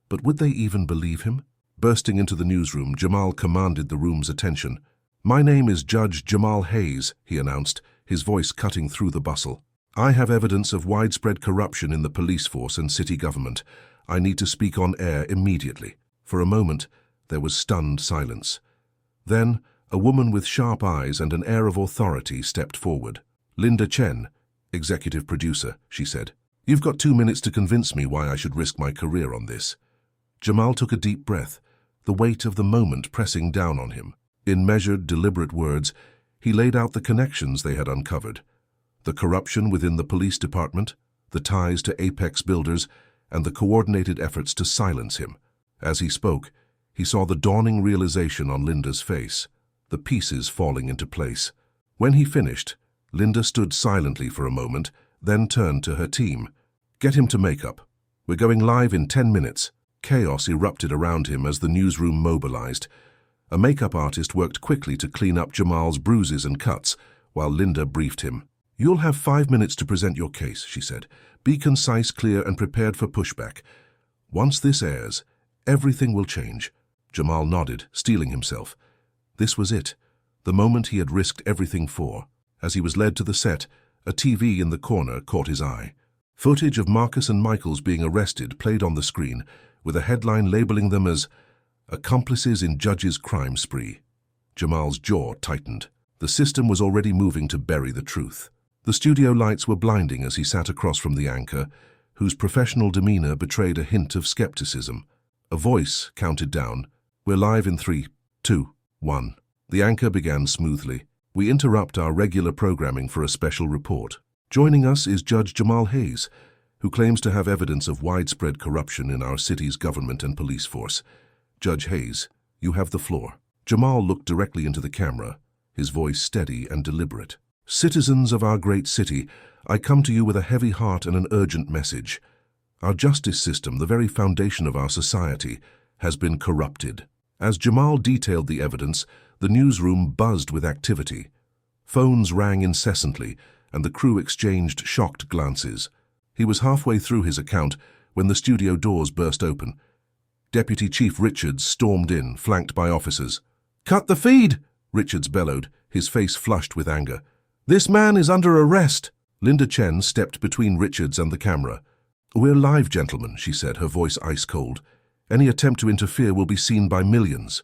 But would they even believe him? Bursting into the newsroom, Jamal commanded the room's attention. "My name is Judge Jamal Hayes," he announced, his voice cutting through the bustle. "I have evidence of widespread corruption in the police force and city government. I need to speak on air immediately." For a moment, there was stunned silence. Then, a woman with sharp eyes and an air of authority stepped forward. "Linda Chen, executive producer," she said. "You've got 2 minutes to convince me why I should risk my career on this." Jamal took a deep breath, the weight of the moment pressing down on him. In measured, deliberate words, he laid out the connections they had uncovered. The corruption within the police department, the ties to Apex builders, and the coordinated efforts to silence him. As he spoke, he saw the dawning realization on Linda's face, the pieces falling into place. When he finished, Linda stood silently for a moment, then turned to her team. "Get him to makeup. We're going live in 10 minutes. Chaos erupted around him as the newsroom mobilized. A makeup artist worked quickly to clean up Jamal's bruises and cuts, while Linda briefed him. "You'll have 5 minutes to present your case," she said. "Be concise, clear, and prepared for pushback. Once this airs, everything will change." Jamal nodded, steeling himself. This was it, the moment he had risked everything for. As he was led to the set, a TV in the corner caught his eye. Footage of Marcus and Michaels being arrested played on the screen, with a headline labeling them as "Accomplices in Judge's Crime Spree." Jamal's jaw tightened. The system was already moving to bury the truth. The studio lights were blinding as he sat across from the anchor, whose professional demeanor betrayed a hint of skepticism. A voice counted down. "We're live in 3, 2, 1. The anchor began smoothly. "We interrupt our regular programming for a special report. Joining us is Judge Jamal Hayes, who claims to have evidence of widespread corruption in our city's government and police force. Judge Hayes, you have the floor." Jamal looked directly into the camera, his voice steady and deliberate. "Citizens of our great city, I come to you with a heavy heart and an urgent message. Our justice system, the very foundation of our society, has been corrupted. As Jamal detailed the evidence, the newsroom buzzed with activity. Phones rang incessantly, and the crew exchanged shocked glances. He was halfway through his account when the studio doors burst open. Deputy Chief Richards stormed in, flanked by officers. "Cut the feed!" Richards bellowed, his face flushed with anger. "This man is under arrest!" Linda Chen stepped between Richards and the camera. "We're live, gentlemen," she said, her voice ice-cold. "Any attempt to interfere will be seen by millions."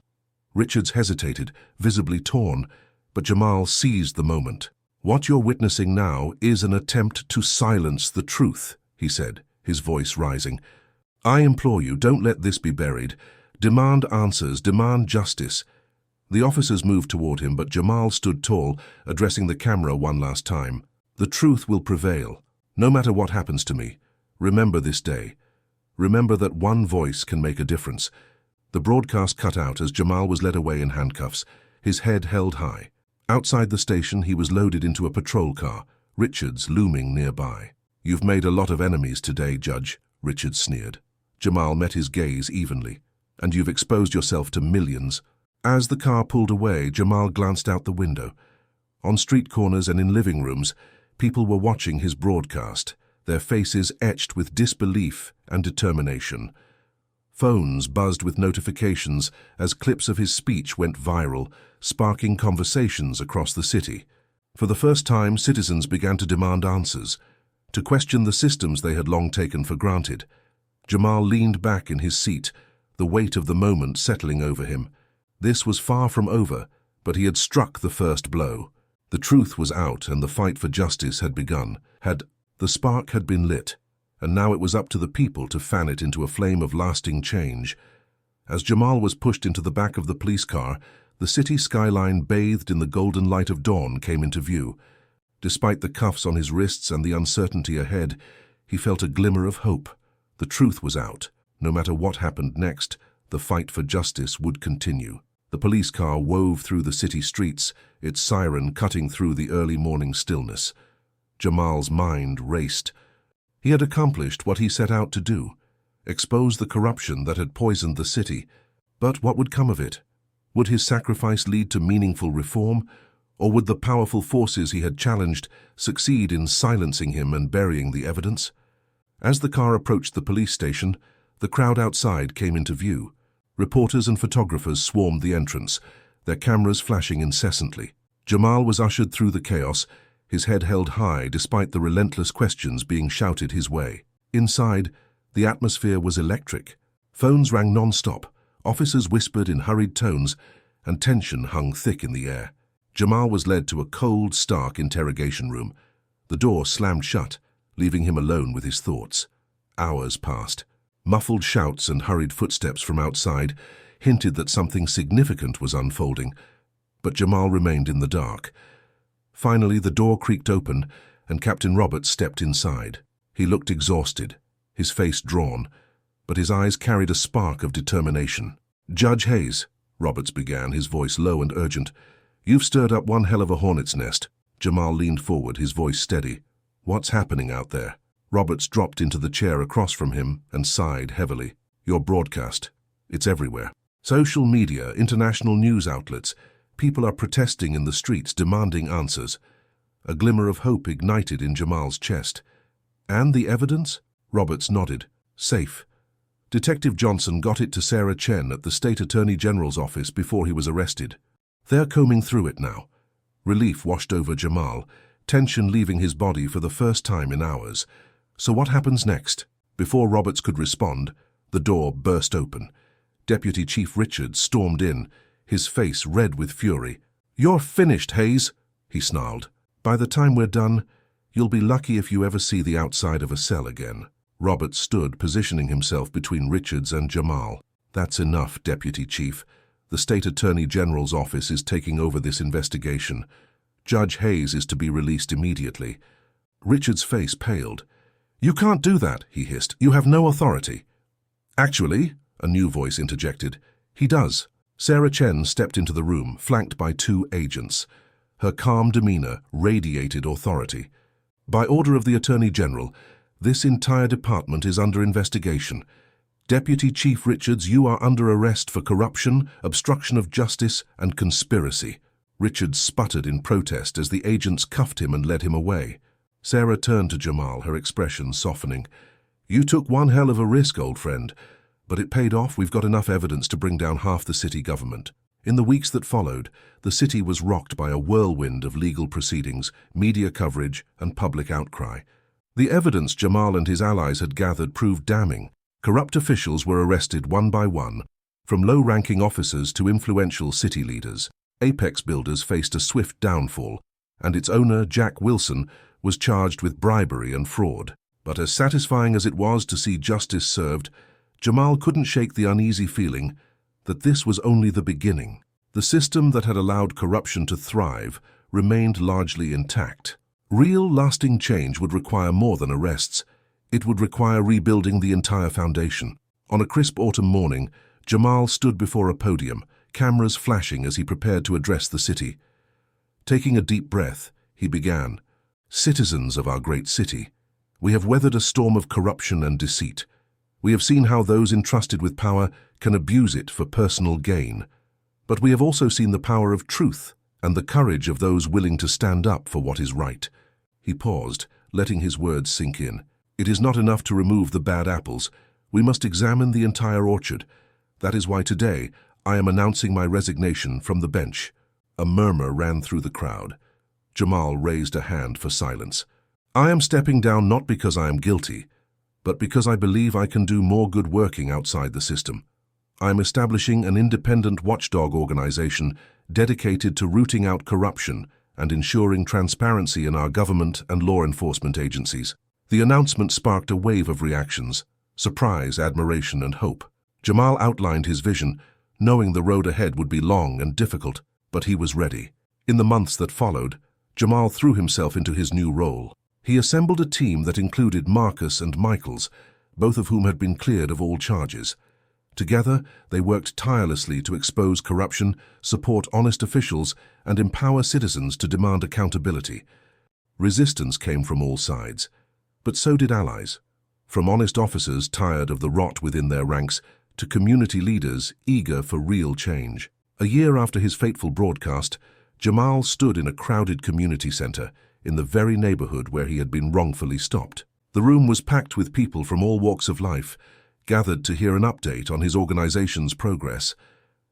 Richards hesitated, visibly torn, but Jamal seized the moment. "What you're witnessing now is an attempt to silence the truth," he said, his voice rising. "I implore you, don't let this be buried. Demand answers, demand justice." The officers moved toward him, but Jamal stood tall, addressing the camera one last time. "The truth will prevail. No matter what happens to me, remember this day. Remember that one voice can make a difference." The broadcast cut out as Jamal was led away in handcuffs, his head held high. Outside the station, he was loaded into a patrol car, Richards looming nearby. "You've made a lot of enemies today, Judge," Richards sneered. Jamal met his gaze evenly. "And you've exposed yourself to millions." As the car pulled away, Jamal glanced out the window. On street corners and in living rooms, people were watching his broadcast, their faces etched with disbelief and determination. Phones buzzed with notifications as clips of his speech went viral, sparking conversations across the city. For the first time, citizens began to demand answers, to question the systems they had long taken for granted. Jamal leaned back in his seat, the weight of the moment settling over him. This was far from over, but he had struck the first blow. The truth was out, and the fight for justice had begun. The spark had been lit, and now it was up to the people to fan it into a flame of lasting change. As Jamal was pushed into the back of the police car, the city skyline bathed in the golden light of dawn came into view. Despite the cuffs on his wrists and the uncertainty ahead, he felt a glimmer of hope. The truth was out. No matter what happened next, the fight for justice would continue. The police car wove through the city streets, its siren cutting through the early morning stillness. Jamal's mind raced. He had accomplished what he set out to do, expose the corruption that had poisoned the city. But what would come of it? Would his sacrifice lead to meaningful reform, or would the powerful forces he had challenged succeed in silencing him and burying the evidence? As the car approached the police station, the crowd outside came into view. Reporters and photographers swarmed the entrance, their cameras flashing incessantly. Jamal was ushered through the chaos, his head held high despite the relentless questions being shouted his way. Inside, the atmosphere was electric. Phones rang non-stop, officers whispered in hurried tones, and tension hung thick in the air. Jamal was led to a cold, stark interrogation room. The door slammed shut, leaving him alone with his thoughts. Hours passed. Muffled shouts and hurried footsteps from outside hinted that something significant was unfolding, but Jamal remained in the dark. Finally, the door creaked open, and Captain Roberts stepped inside. He looked exhausted, his face drawn, but his eyes carried a spark of determination. "Judge Hayes," Roberts began, his voice low and urgent, "you've stirred up one hell of a hornet's nest." Jamal leaned forward, his voice steady. "What's happening out there?" Roberts dropped into the chair across from him and sighed heavily. "Your broadcast. It's everywhere. Social media, international news outlets. People are protesting in the streets, demanding answers." A glimmer of hope ignited in Jamal's chest. "And the evidence?" Roberts nodded. "Safe. Detective Johnson got it to Sarah Chen at the State Attorney General's office before he was arrested. They're combing through it now." Relief washed over Jamal, tension leaving his body for the first time in hours. "So what happens next?" Before Roberts could respond, the door burst open. Deputy Chief Richards stormed in, his face red with fury. "You're finished, Hayes," he snarled. "By the time we're done, you'll be lucky if you ever see the outside of a cell again." Roberts stood, positioning himself between Richards and Jamal. "That's enough, Deputy Chief. The State Attorney General's office is taking over this investigation. Judge Hayes is to be released immediately." Richards' face paled. "You can't do that," he hissed. "You have no authority." "Actually," a new voice interjected, "he does." Sarah Chen stepped into the room, flanked by 2 agents. Her calm demeanor radiated authority. "By order of the Attorney General, this entire department is under investigation. "Deputy Chief Richards, you are under arrest for corruption, obstruction of justice, and conspiracy." Richards sputtered in protest as the agents cuffed him and led him away. Sarah turned to Jamal, her expression softening. "You took one hell of a risk, old friend. But it paid off. We've got enough evidence to bring down half the city government." In the weeks that followed, the city was rocked by a whirlwind of legal proceedings, media coverage, and public outcry. The evidence Jamal and his allies had gathered proved damning. Corrupt officials were arrested one by one, from low-ranking officers to influential city leaders. Apex Builders faced a swift downfall, and its owner, Jack Wilson, was charged with bribery and fraud. But as satisfying as it was to see justice served, Jamal couldn't shake the uneasy feeling that this was only the beginning. The system that had allowed corruption to thrive remained largely intact. Real, lasting change would require more than arrests. It would require rebuilding the entire foundation. On a crisp autumn morning, Jamal stood before a podium, cameras flashing as he prepared to address the city. Taking a deep breath, he began, "Citizens of our great city, we have weathered a storm of corruption and deceit. We have seen how those entrusted with power can abuse it for personal gain. But we have also seen the power of truth and the courage of those willing to stand up for what is right." He paused, letting his words sink in. "It is not enough to remove the bad apples. We must examine the entire orchard. That is why today I am announcing my resignation from the bench." A murmur ran through the crowd. Jamal raised a hand for silence. "I am stepping down not because I am guilty, but because I believe I can do more good working outside the system. I am establishing an independent watchdog organization dedicated to rooting out corruption and ensuring transparency in our government and law enforcement agencies." The announcement sparked a wave of reactions: surprise, admiration, and hope. Jamal outlined his vision, knowing the road ahead would be long and difficult, but he was ready. In the months that followed, Jamal threw himself into his new role. He assembled a team that included Marcus and Michaels, both of whom had been cleared of all charges. Together, they worked tirelessly to expose corruption, support honest officials, and empower citizens to demand accountability. Resistance came from all sides, but so did allies. From honest officers tired of the rot within their ranks to community leaders eager for real change. A year after his fateful broadcast, Jamal stood in a crowded community center in the very neighborhood where he had been wrongfully stopped. The room was packed with people from all walks of life, gathered to hear an update on his organization's progress.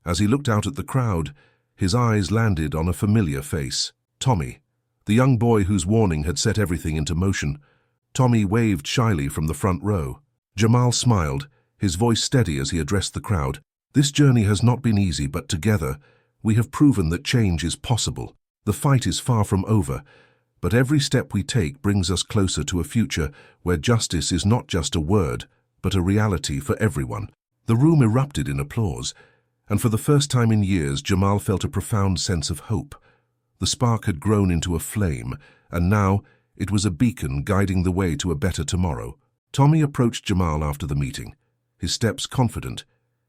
As he looked out at the crowd, his eyes landed on a familiar face: Tommy, the young boy whose warning had set everything into motion. Tommy waved shyly from the front row. Jamal smiled, his voice steady as he addressed the crowd. "This journey has not been easy, but together, we have proven that change is possible. The fight is far from over, but every step we take brings us closer to a future where justice is not just a word, but a reality for everyone." The room erupted in applause, and for the first time in years, Jamal felt a profound sense of hope. The spark had grown into a flame, and now it was a beacon guiding the way to a better tomorrow. Tommy approached Jamal after the meeting, his steps confident,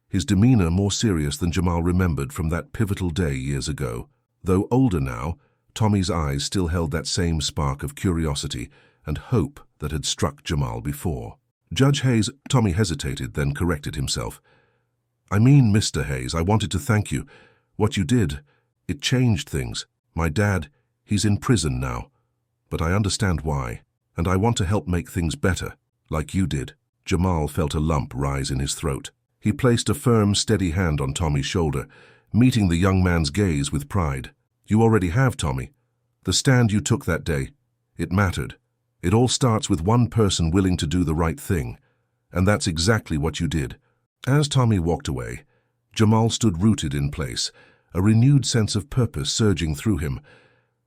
his demeanor more serious than Jamal remembered from that pivotal day years ago. Though older now, Tommy's eyes still held that same spark of curiosity and hope that had struck Jamal before. "Judge Hayes," Tommy hesitated, then corrected himself. "I mean, Mr. Hayes, I wanted to thank you. What you did, it changed things. My dad, he's in prison now. But I understand why, and I want to help make things better, like you did." Jamal felt a lump rise in his throat. He placed a firm, steady hand on Tommy's shoulder, meeting the young man's gaze with pride. "You already have, Tommy. The stand you took that day, it mattered. It all starts with one person willing to do the right thing, and that's exactly what you did." As Tommy walked away, Jamal stood rooted in place, a renewed sense of purpose surging through him.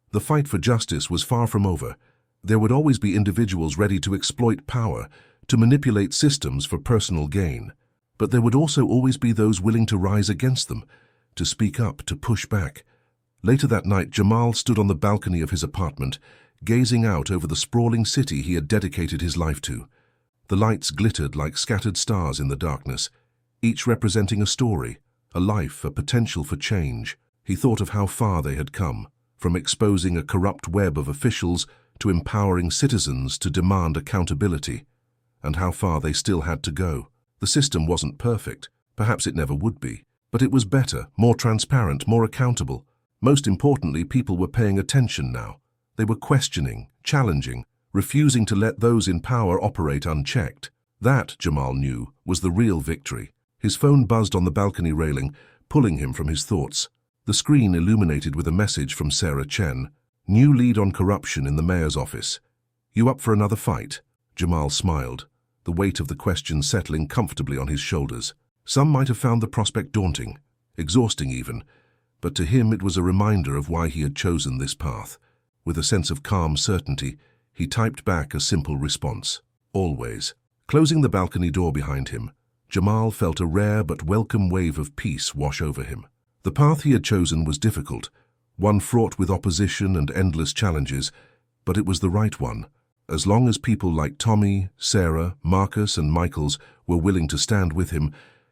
The fight for justice was far from over. There would always be individuals ready to exploit power, to manipulate systems for personal gain. But there would also always be those willing to rise against them, to speak up, to push back. Later that night, Jamal stood on the balcony of his apartment, gazing out over the sprawling city he had dedicated his life to. The lights glittered like scattered stars in the darkness, each representing a story, a life, a potential for change. He thought of how far they had come, from exposing a corrupt web of officials to empowering citizens to demand accountability, and how far they still had to go. The system wasn't perfect, perhaps it never would be, but it was better, more transparent, more accountable. Most importantly, people were paying attention now. They were questioning, challenging, refusing to let those in power operate unchecked. That, Jamal knew, was the real victory. His phone buzzed on the balcony railing, pulling him from his thoughts. The screen illuminated with a message from Sarah Chen. New lead on corruption in the mayor's office. You up for another fight? Jamal smiled, the weight of the question settling comfortably on his shoulders. Some might have found the prospect daunting, exhausting even, but to him it was a reminder of why he had chosen this path. With a sense of calm certainty, he typed back a simple response. Always. Closing the balcony door behind him, Jamal felt a rare but welcome wave of peace wash over him. The path he had chosen was difficult, one fraught with opposition and endless challenges, but it was the right one. As long as people like Tommy, Sarah, Marcus, and Michaels were willing to stand with him,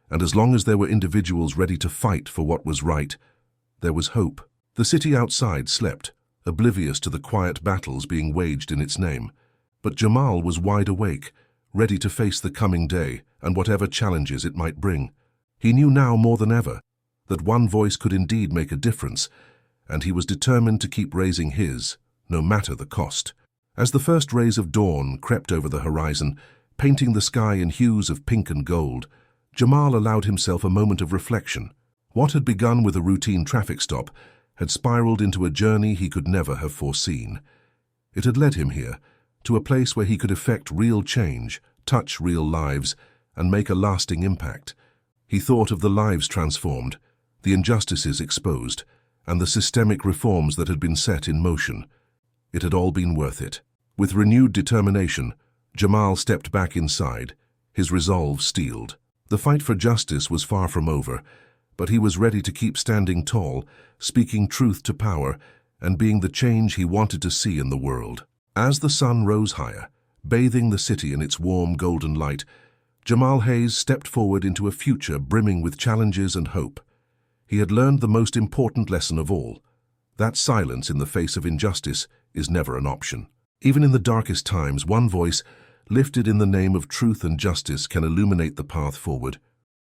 and as long as there were individuals ready to fight for what was right, there was hope. The city outside slept, oblivious to the quiet battles being waged in its name. But Jamal was wide awake, ready to face the coming day and whatever challenges it might bring. He knew now more than ever that one voice could indeed make a difference, and he was determined to keep raising his, no matter the cost. As the first rays of dawn crept over the horizon, painting the sky in hues of pink and gold, Jamal allowed himself a moment of reflection. What had begun with a routine traffic stop had spiraled into a journey he could never have foreseen. It had led him here, to a place where he could effect real change, touch real lives, and make a lasting impact. He thought of the lives transformed, the injustices exposed, and the systemic reforms that had been set in motion. It had all been worth it. With renewed determination, Jamal stepped back inside, his resolve steeled. The fight for justice was far from over, but he was ready to keep standing tall, speaking truth to power, and being the change he wanted to see in the world. As the sun rose higher, bathing the city in its warm golden light, Jamal Hayes stepped forward into a future brimming with challenges and hope. He had learned the most important lesson of all, that silence in the face of injustice is never an option. Even in the darkest times, one voice, lifted in the name of truth and justice, can illuminate the path forward.